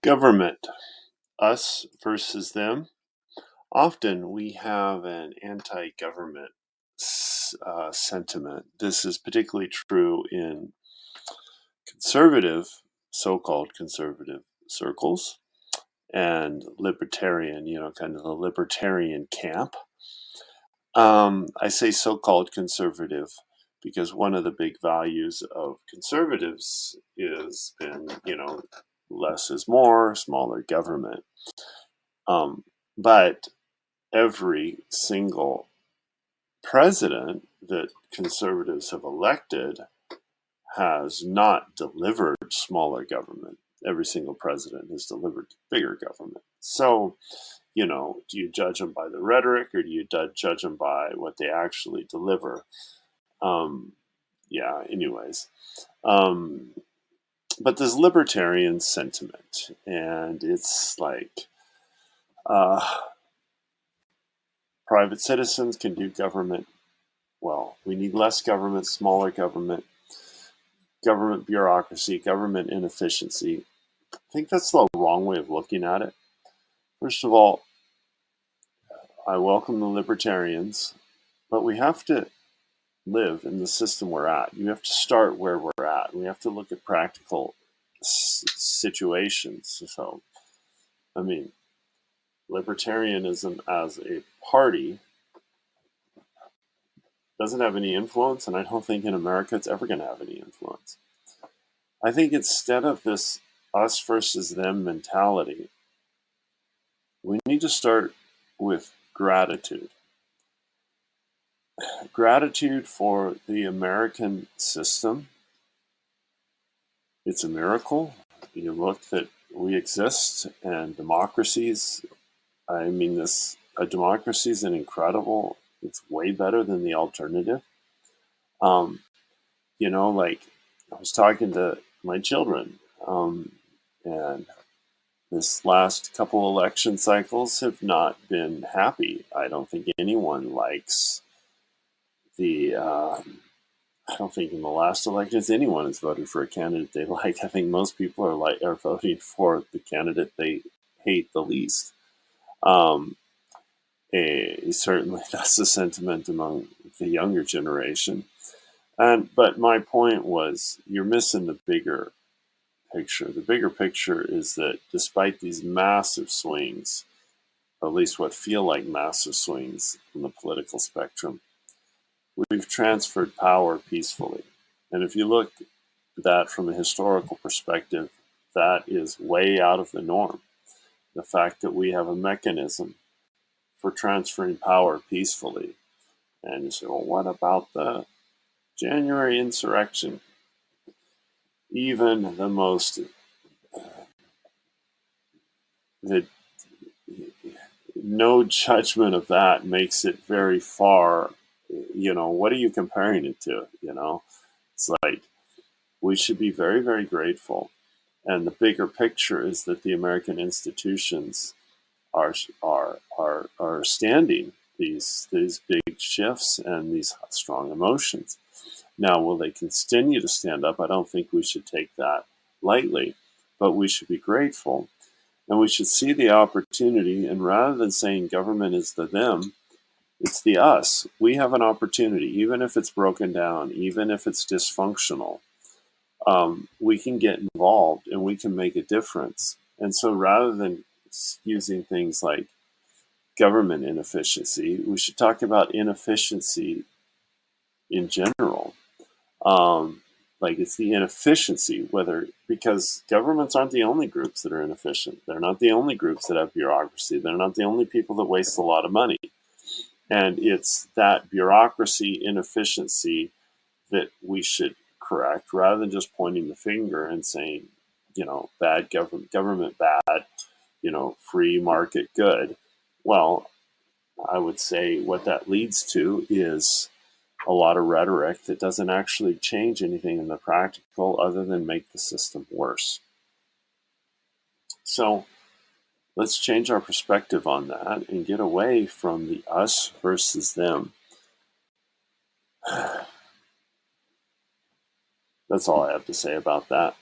Government, us versus them. Often we have an anti-government sentiment. This is particularly true in conservative, so-called conservative circles, and libertarian, kind of the libertarian camp. I say so-called conservative because one of the big values of conservatives has been, less is more, smaller government. But every single president that conservatives have elected has not delivered smaller government. Every single president has delivered bigger government. So, do you judge them by the rhetoric or do you judge them by what they actually deliver? Anyways. But there's libertarian sentiment, and it's like private citizens can do government well. We need less government, smaller government bureaucracy, government inefficiency. I think that's the wrong way of looking at it. First of all, I welcome the libertarians, but we have to live in the system we're at. You have to start where we're at. We have to look at practical situations. So, libertarianism as a party doesn't have any influence, and I don't think in America it's ever going to have any influence. I think instead of this us versus them mentality, we need to start with gratitude. Gratitude for the American system. It's a miracle. You look that we exist, and democracies, a democracy is an incredible, it's way better than the alternative. I was talking to my children, and this last couple election cycles have not been happy. I don't think anyone likes I don't think in the last elections anyone has voted for a candidate they like. I think most people are voting for the candidate they hate the least. Certainly that's the sentiment among the younger generation. But my point was, you're missing the bigger picture. The bigger picture is that despite these massive swings, at least what feel like massive swings in the political spectrum, we've transferred power peacefully. And if you look at that from a historical perspective, that is way out of the norm. The fact that we have a mechanism for transferring power peacefully. And you say, well, what about the January insurrection? Even the most no judgment of that makes it very far. What are you comparing it to? It's like we should be very, very grateful. And the bigger picture is that the American institutions are standing these big shifts and these strong emotions. Now, will they continue to stand up? I don't think we should take that lightly, but we should be grateful. And we should see the opportunity, and rather than saying government is the them, it's the us. We have an opportunity, even if it's broken down, even if it's dysfunctional. We can get involved and we can make a difference. And so rather than using things like government inefficiency, we should talk about inefficiency in general. Like it's the inefficiency, because governments aren't the only groups that are inefficient. They're not the only groups that have bureaucracy. They're not the only people that waste a lot of money. And it's that bureaucracy inefficiency that we should correct, rather than just pointing the finger and saying, bad government bad, free market good. Well, I would say what that leads to is a lot of rhetoric that doesn't actually change anything in the practical other than make the system worse. So let's change our perspective on that and get away from the us versus them. That's all I have to say about that.